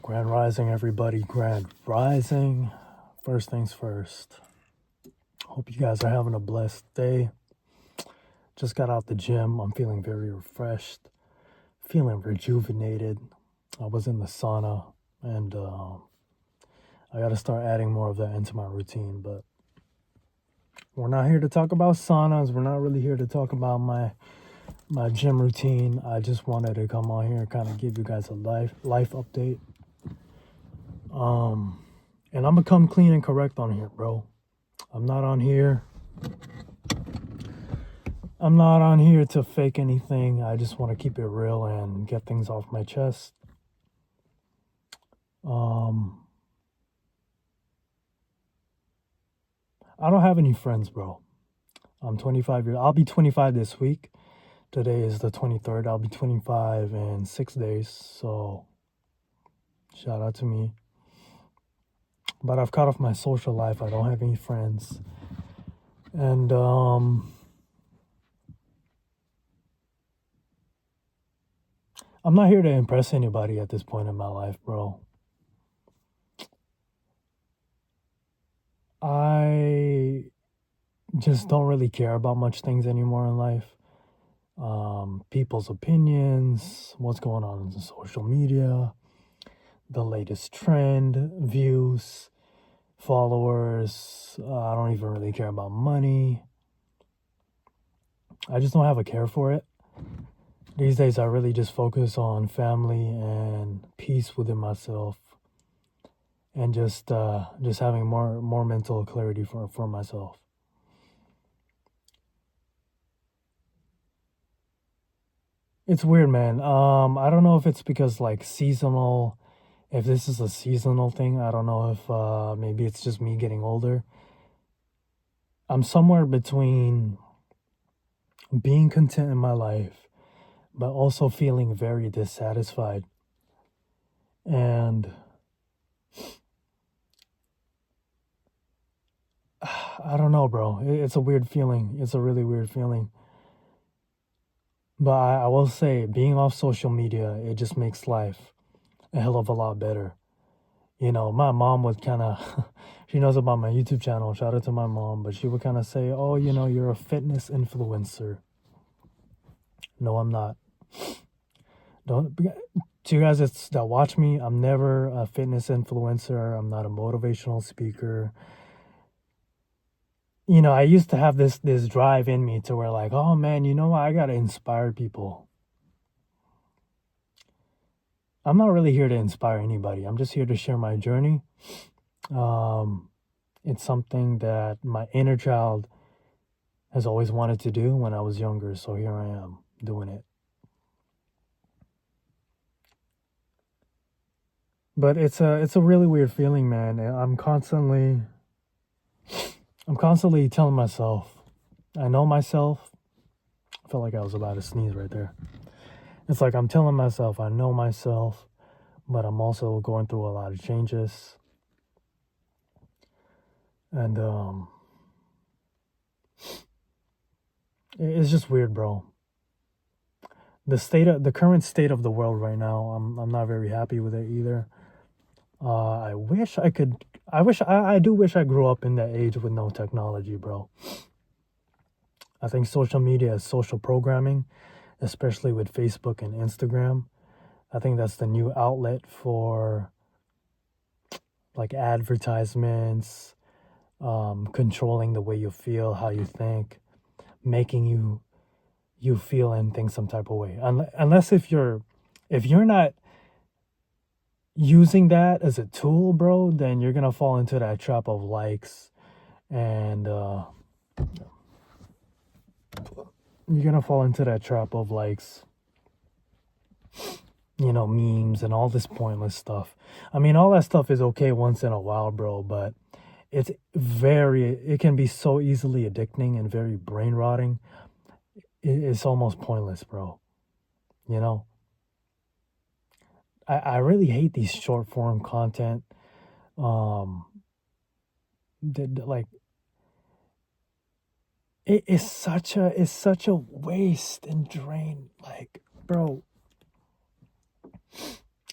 Grand Rising, everybody. Grand Rising. First things first. Hope you guys are having a blessed day. Just got out the gym. I'm feeling very refreshed, feeling rejuvenated. I was in the sauna, and I got to start adding more of that into my routine. But we're not here to talk about saunas. We're not really here to talk about my gym routine. I just wanted to come on here and kind of give you guys a life update. And I'm gonna come clean and correct on here, bro. I'm not on here to fake anything. I just want to keep it real and get things off my chest. I don't have any friends, bro. I'm 25 years. I'll be 25 this week. Today is the 23rd. I'll be 25 in 6 days. So shout out to me. But I've cut off my social life. I don't have any friends. And I'm not here to impress anybody at this point in my life, bro. I just don't really care about much things anymore in life. People's opinions, what's going on in social media, the latest trend, views, followers. I don't even really care about money. I just don't have a care for it. These days, I really just focus on family and peace within myself, and just having more mental clarity for myself. It's weird, man. I don't know if it's because like seasonal, if this is a seasonal thing. I don't know if maybe it's just me getting older. I'm somewhere between being content in my life, but also feeling very dissatisfied. And I don't know, bro. It's a weird feeling. It's a really weird feeling. But I will say, being off social media, it just makes life a hell of a lot better. You know, my mom would kind of, she knows about my YouTube channel. Shout out to my mom. But she would kind of say, oh, you know, you're a fitness influencer. No, I'm not. To you guys that watch me, I'm never a fitness influencer. I'm not a motivational speaker. You know, I used to have this drive in me to where like, oh man, you know what? I gotta inspire people. I'm not really here to inspire anybody. I'm just here to share my journey. It's something that my inner child has always wanted to do when I was younger. So here I am doing it. But it's a really weird feeling, man. I'm constantly telling myself, I know myself. I felt like I was about to sneeze right there. It's like I'm telling myself, I know myself, but I'm also going through a lot of changes. And it's just weird, bro. The current state of the world right now, I'm not very happy with it either. I do wish I grew up in that age with no technology, bro. I think social media is social programming, especially with Facebook and Instagram. I think that's the new outlet for like advertisements, controlling the way you feel, how you think, making you feel and think some type of way. Unless if you're not using that as a tool, bro, then you're gonna fall into that trap of likes, and you're gonna fall into that trap of likes, you know, memes and all this pointless stuff. I mean, all that stuff is okay once in a while, bro, but it can be so easily addicting and very brain rotting. It's almost pointless, bro. You know, I really hate these short form content. Like it's such a waste and drain. Like, bro,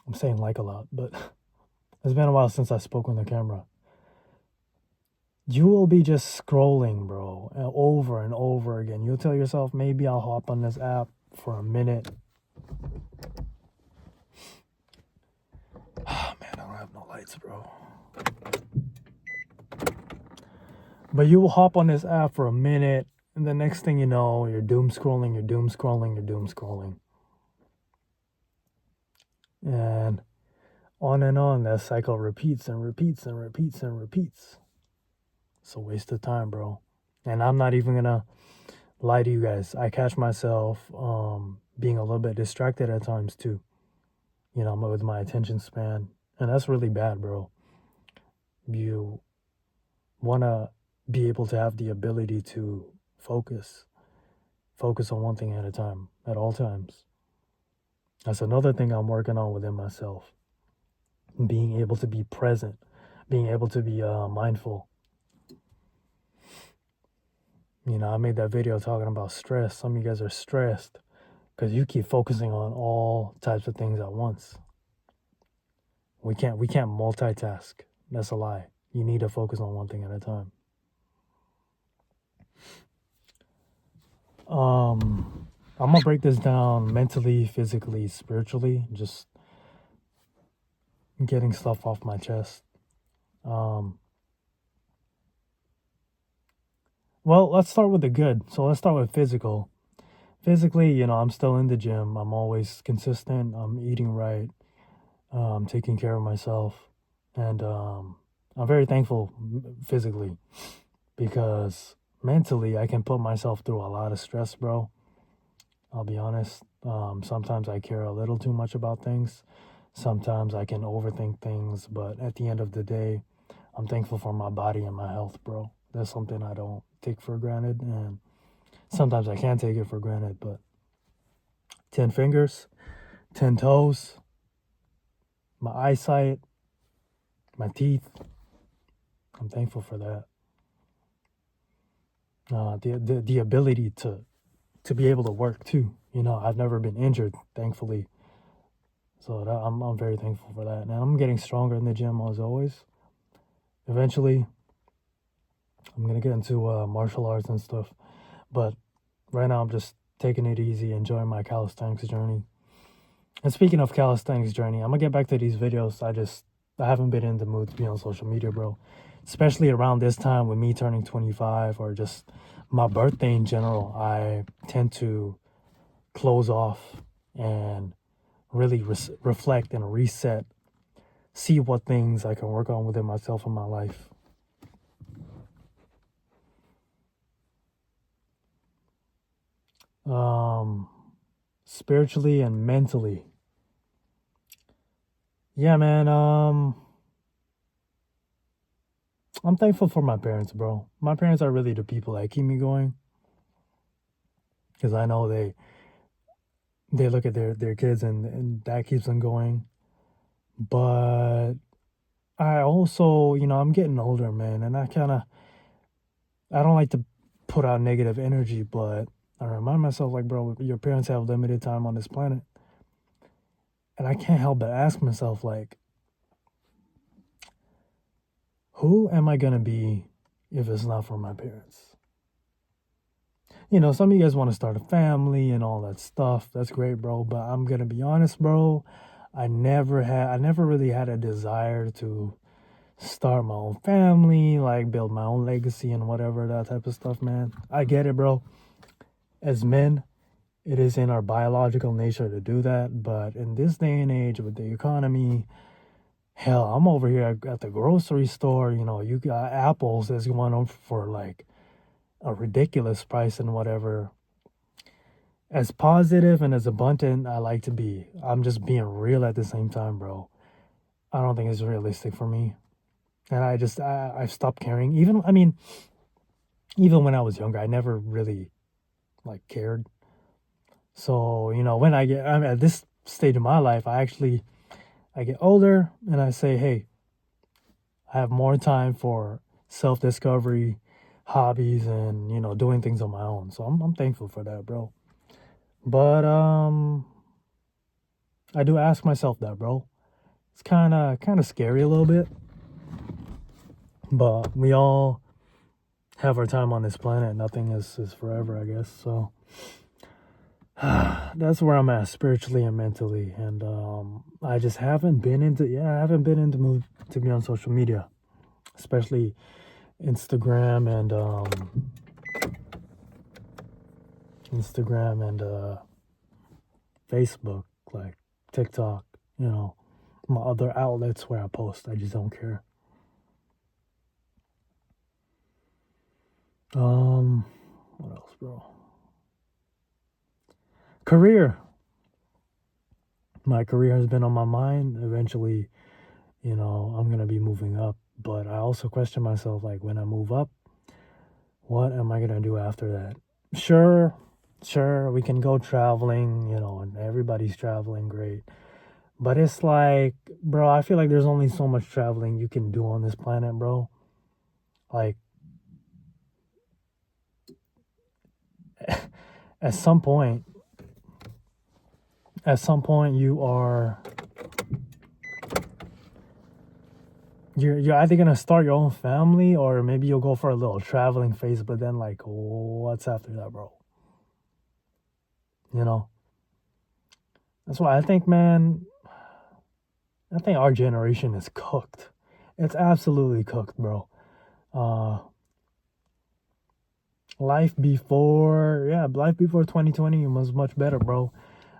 I'm saying like a lot, but It's been a while since I spoke on the camera. You will be just scrolling, bro, over and over again. You'll tell yourself, maybe I'll hop on this app for a minute. Oh, man, I don't have no lights, bro. But you will hop on this app for a minute, and the next thing you know, you're doom scrolling, you're doom scrolling, you're doom scrolling. And on, that cycle repeats and repeats and repeats and repeats. It's a waste of time, bro. And I'm not even gonna lie to you guys. I catch myself being a little bit distracted at times too. You know, with my attention span. And that's really bad, bro. You wanna be able to have the ability to focus on one thing at a time, at all times. That's another thing I'm working on within myself. Being able to be present, being able to be mindful. You know, I made that video talking about stress. Some of you guys are stressed because you keep focusing on all types of things at once. We can't multitask. That's a lie. You need to focus on one thing at a time. I'm gonna break this down mentally, physically, spiritually, just getting stuff off my chest. Well, let's start with the good. So let's start with physical. Physically, you know, I'm still in the gym. I'm always consistent. I'm eating right. Taking care of myself. And I'm very thankful physically because mentally I can put myself through a lot of stress, bro. I'll be honest. Sometimes I care a little too much about things. Sometimes I can overthink things. But at the end of the day, I'm thankful for my body and my health, bro. That's something I don't take for granted. And sometimes I can't take it for granted. But 10 fingers, 10 toes, my eyesight, my teeth. I'm thankful for that. The ability to be able to work too. You know, I've never been injured, thankfully. So I'm very thankful for that. And I'm getting stronger in the gym as always. Eventually, I'm going to get into martial arts and stuff. But right now, I'm just taking it easy, enjoying my calisthenics journey. And speaking of calisthenics journey, I'm going to get back to these videos. I haven't been in the mood to be on social media, bro. Especially around this time with me turning 25 or just my birthday in general, I tend to close off and really reflect and reset, see what things I can work on within myself and my life. Spiritually and mentally. Yeah, man, I'm thankful for my parents, bro. My parents are really the people that keep me going. Because I know they look at their kids and that keeps them going. But I also, you know, I'm getting older, man, and I don't like to put out negative energy, but I remind myself, like, bro, your parents have limited time on this planet. And I can't help but ask myself, like, who am I going to be if it's not for my parents? You know, some of you guys want to start a family and all that stuff. That's great, bro. But I'm going to be honest, bro. I never really had a desire to start my own family, like build my own legacy and whatever, that type of stuff, man. I get it, bro. As men, it is in our biological nature to do that. But in this day and age with the economy, hell, I'm over here at the grocery store, you know, you got apples that's going on for like a ridiculous price and whatever. As positive and as abundant I like to be, I'm just being real at the same time, bro. I don't think it's realistic for me. And I've stopped caring. Even when I was younger, I never really like cared. So, you know, when I'm at this stage of my life, I get older and I say, hey, I have more time for self-discovery, hobbies, and, you know, doing things on my own. So I'm thankful for that, bro. But I do ask myself that, bro. It's kind of scary a little bit, but we all have our time on this planet. Nothing is forever, I guess. So that's where I'm at spiritually and mentally. And I just haven't been into mood to be on social media, especially Instagram and Facebook, like TikTok, my other outlets where I post. I just don't care. What else, bro? Career. My career has been on my mind. Eventually, I'm gonna be moving up. But I also question myself, like, when I move up, what am I gonna do after that? Sure, we can go traveling, and everybody's traveling, great. But it's like, bro, I feel like there's only so much traveling you can do on this planet, bro. Like, at some point you're either gonna start your own family, or maybe you'll go for a little traveling phase, but then, like, what's after that, bro? That's why I think, man, our generation is cooked. It's absolutely cooked, bro. Life before 2020 was much better, bro.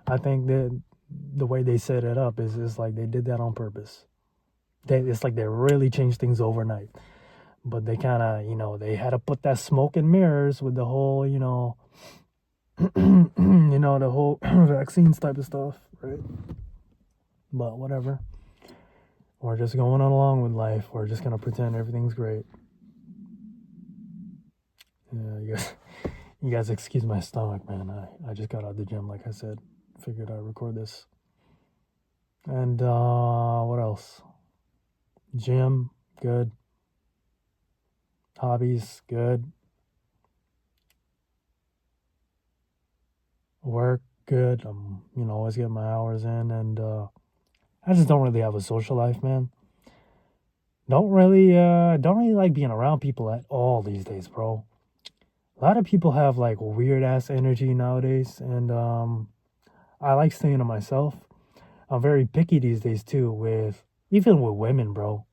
I think that the way they set it up is like they did that on purpose. It's like they really changed things overnight. But they kind of, they had to put that smoke and mirrors with the whole, the whole vaccines type of stuff, right? But whatever. We're just going on along with life. We're just going to pretend everything's great. Yeah, you guys excuse my stomach, man. I just got out of the gym, like I said. Figured I'd record this. And what else? Gym, good. Hobbies, good. Work, good. I'm, always getting my hours in, and I just don't really have a social life, man. Don't really like being around people at all these days, bro. A lot of people have like weird ass energy nowadays, and I like staying to myself. I'm very picky these days too, even with women, bro.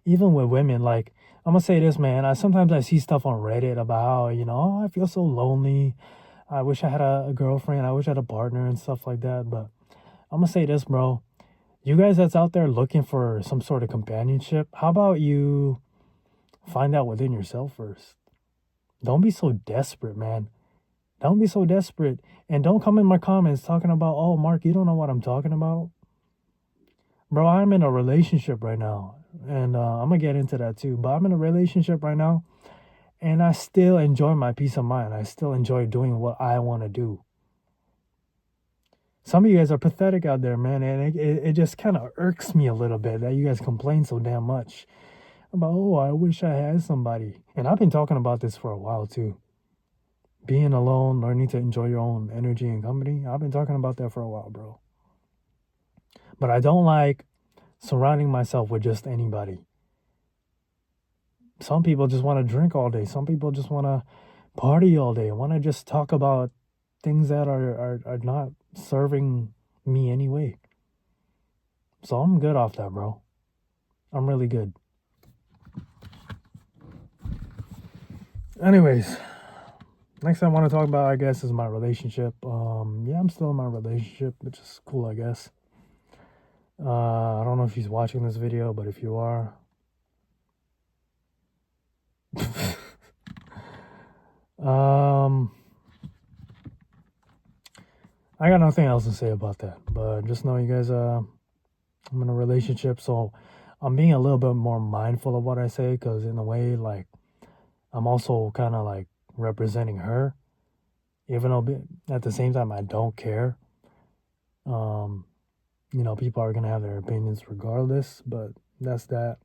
Even with women, like, I'm gonna say this, man. Sometimes I see stuff on Reddit about how, I feel so lonely. I wish I had a girlfriend. I wish I had a partner and stuff like that. But I'm gonna say this, bro. You guys that's out there looking for some sort of companionship, how about you find out within yourself first? Don't be so desperate, man. Don't be so desperate. And don't come in my comments talking about, oh, Mark, you don't know what I'm talking about. Bro, I'm in a relationship right now. And I'm going to get into that too. But I'm in a relationship right now. And I still enjoy my peace of mind. I still enjoy doing what I want to do. Some of you guys are pathetic out there, man. And it just kind of irks me a little bit that you guys complain so damn much about, oh, I wish I had somebody. And I've been talking about this for a while too. Being alone, learning to enjoy your own energy and company. I've been talking about that for a while, bro. But I don't like surrounding myself with just anybody. Some people just want to drink all day. Some people just want to party all day. Want to just talk about things that are not serving me anyway. So I'm good off that, bro. I'm really good. Anyways, next thing I want to talk about, I guess, is my relationship. I'm still in my relationship, which is cool, I guess. I don't know if she's watching this video, but if you are, I got nothing else to say about that. But just know, you guys, I'm in a relationship, so I'm being a little bit more mindful of what I say, because in a way, like, I'm also kind of like representing her, even though at the same time I don't care. People are gonna have their opinions regardless, but that's that.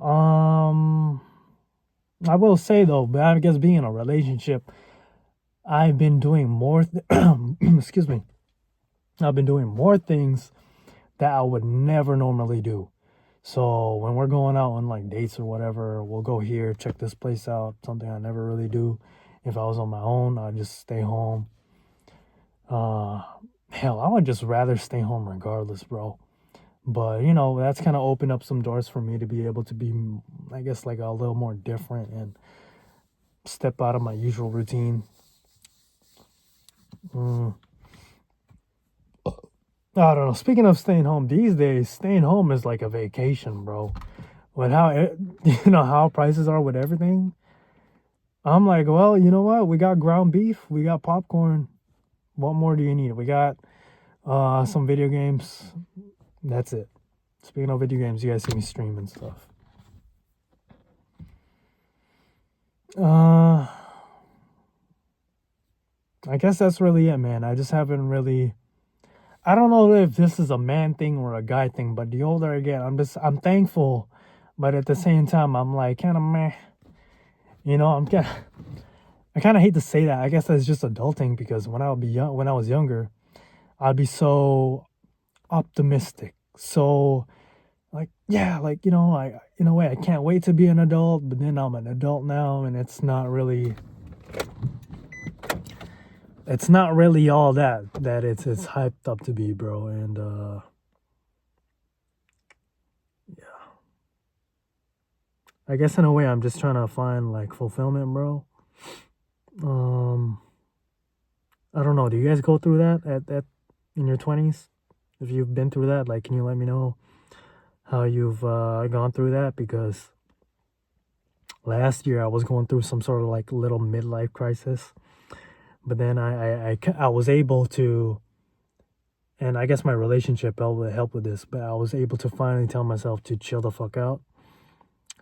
I will say though, but I guess being in a relationship, I've been doing more excuse me, I've been doing more things that I would never normally do. So when we're going out on like dates or whatever, we'll go here, check this place out, something I never really do. If I was on my own, I'd just stay home. Hell, I would just rather stay home regardless, bro. But, that's kind of opened up some doors for me to be able to be, I guess, like a little more different and step out of my usual routine. I don't know. Speaking of staying home, these days, staying home is like a vacation, bro. With how prices are with everything, I'm like, well, you know what? We got ground beef, we got popcorn. What more do you need? We got some video games. That's it. Speaking of video games, you guys see me stream and stuff. I guess that's really it, man. I just haven't really. I don't know if this is a man thing or a guy thing, but the older I get, I'm thankful, but at the same time, I'm like kind of meh. I kind of hate to say that. I guess that's just adulting because when I was younger, I'd be so optimistic, so like yeah, like I in a way I can't wait to be an adult, but then I'm an adult now, and it's not really all that it's hyped up to be, bro. And yeah, I guess in a way I'm just trying to find like fulfillment, bro. I don't know, do you guys go through that at in your 20s? If you've been through that, like, can you let me know how you've gone through that? Because last year I was going through some sort of like little midlife crisis, but then I was able to, and I guess my relationship helped with this, but I was able to finally tell myself to chill the fuck out.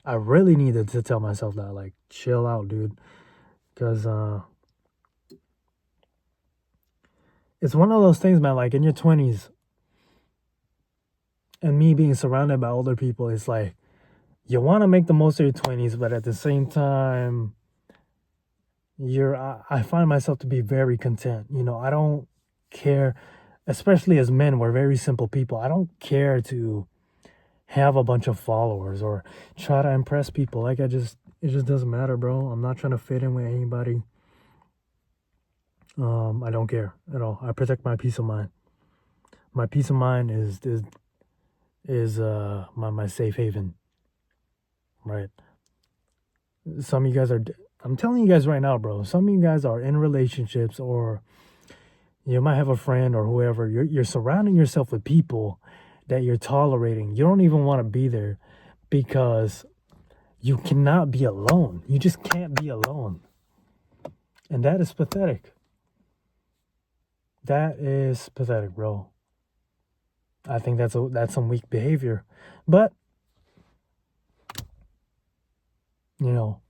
I really needed to tell myself that, like, chill out, dude, because it's one of those things, man. Like in your 20s, and me being surrounded by older people, it's like you want to make the most of your 20s, but at the same time, I find myself to be very content. I don't care, especially as men, we're very simple people. I don't care to have a bunch of followers or try to impress people. Like, it just doesn't matter, bro. I'm not trying to fit in with anybody. I don't care at all. I protect my peace of mind. My peace of mind is my safe haven, right? Some of you guys are, I'm telling you guys right now, bro, some of you guys are in relationships, or you might have a friend or whoever. You're surrounding yourself with people that you're tolerating. You don't even want to be there because you cannot be alone. You just can't be alone. And that is pathetic. That is pathetic, bro. I think that's some weak behavior. But you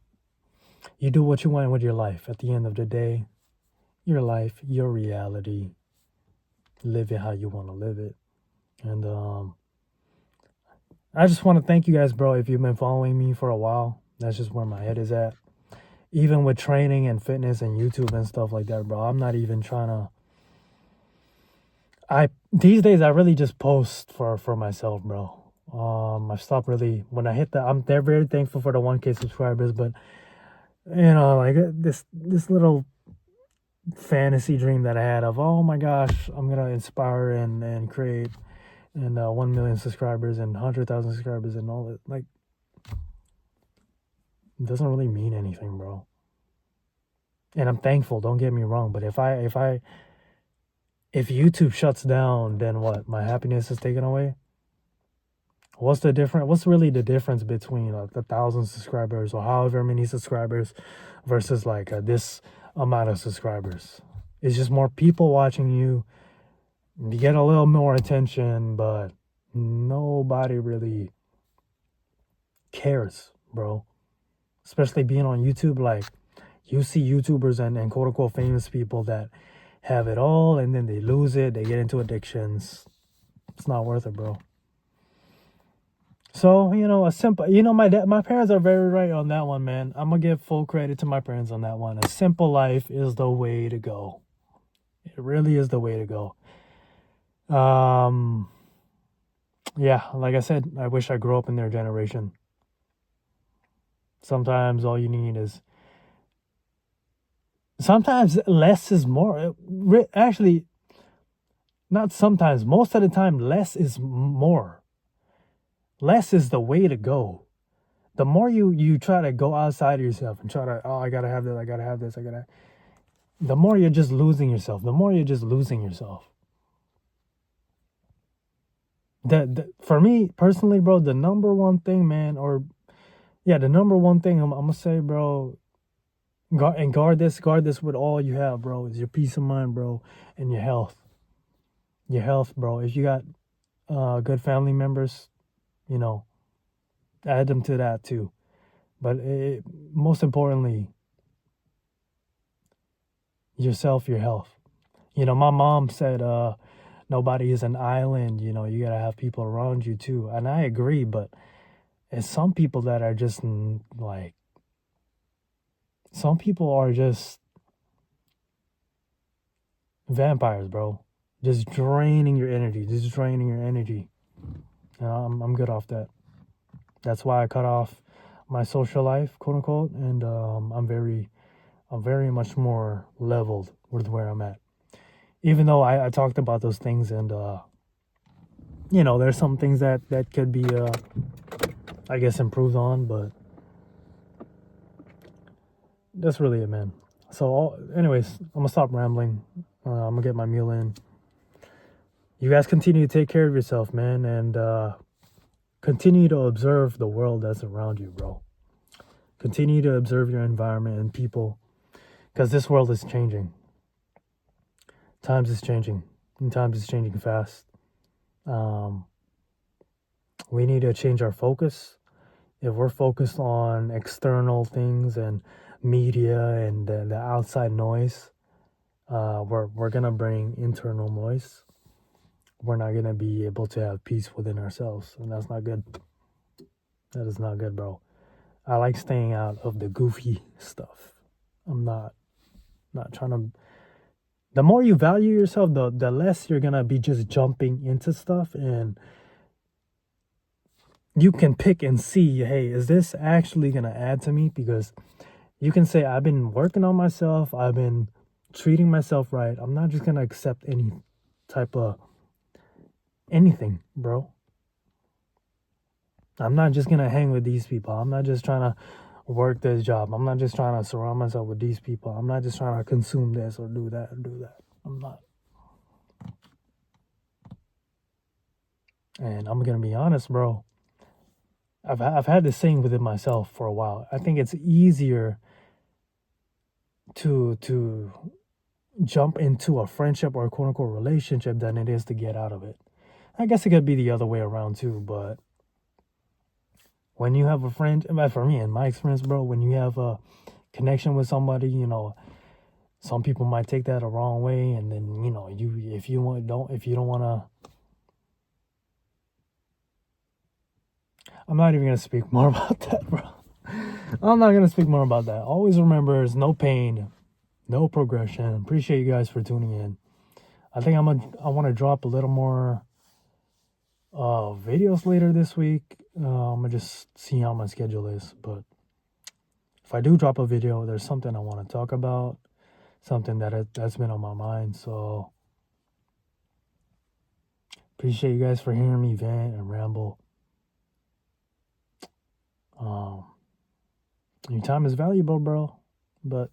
do what you want with your life. At the end of the day, your life, your reality. Live it how you want to live it. And I just want to thank you guys, bro, if you've been following me for a while. That's just where my head is at. Even with training and fitness and YouTube and stuff like that, bro, I'm not even trying to. These days I really just post for myself, bro. I've stopped really when I hit they're very thankful for the 1K subscribers, but like this little fantasy dream that I had of, oh my gosh, I'm gonna inspire and create and 1 million subscribers and 100,000 subscribers and all that, like, it doesn't really mean anything, bro. And I'm thankful, don't get me wrong, but if YouTube shuts down, then what? My happiness is taken away? What's really the difference between like 1,000 subscribers or however many subscribers versus like this amount of subscribers? It's just more people watching you. You get a little more attention, but nobody really cares, bro. Especially being on YouTube, like, you see YouTubers and quote unquote famous people that have it all and then they lose it, they get into addictions. It's not worth it, bro. So, my parents are very right on that one, man. I'm gonna give full credit to my parents on that one. A simple life is the way to go. It really is the way to go. Um, yeah, like I said, I wish I grew up in their generation. Sometimes all you need is, sometimes less is more. Actually, not sometimes, most of the time, less is more. Less is the way to go. The more you try to go outside of yourself and try to, oh, I gotta have this, I gotta have this, the more you're just losing yourself. The more you're just losing yourself. For me personally, bro, the number one thing, man, the number one thing I'm gonna say, bro, guard this with all you have, bro, is your peace of mind, bro, and your health. Your health, bro. If you got good family members, you know, add them to that too. But most importantly, yourself, your health. You know, my mom said, nobody is an island. You know, you gotta have people around you too, and I agree. But it's some people that are just like, some people are just vampires, bro. Just draining your energy. Just draining your energy. I'm good off that. That's why I cut off my social life, quote unquote, and I'm very much more leveled with where I'm at. Even though I talked about those things, and you know, there's some things that could be, I guess, improved on, but that's really it, man. So, anyways, I'm gonna stop rambling. I'm gonna get my meal in. You guys continue to take care of yourself, man, and continue to observe the world that's around you, bro. Continue to observe your environment and people, because this world is changing. Times is changing, and times is changing fast. We need to change our focus. If we're focused on external things and media and the outside noise, we're gonna bring internal noise. We're not gonna be able to have peace within ourselves, and that's not good. That is not good, bro. I like staying out of the goofy stuff. I'm not trying to. The more you value yourself, the less you're gonna be just jumping into stuff, and you can pick and see, hey, is this actually gonna add to me? Because you can say, I've been working on myself, I've been treating myself right. I'm not just gonna accept any type of anything, bro. I'm not just gonna hang with these people. I'm not just trying to work this job. I'm not just trying to surround myself with these people. I'm not just trying to consume this or do that or do that. I'm not. And I'm gonna be honest, bro. I've had this saying within myself for a while. I think it's easier to jump into a friendship or a quote unquote relationship than it is to get out of it. I guess it could be the other way around too, but when you have a friend, for me, in my experience, bro, when you have a connection with somebody, you know, some people might take that a wrong way, and then, you know, if you don't want to, I'm not even gonna speak more about that, bro. I'm not gonna speak more about that. Always remember, there's no pain, no progression. Appreciate you guys for tuning in. I think I want to drop a little more videos later this week. I'm gonna just see how my schedule is, but if I do drop a video, there's something I want to talk about, something that's been on my mind. So appreciate you guys for hearing me vent and ramble. Your time is valuable, bro, but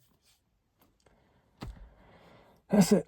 that's it.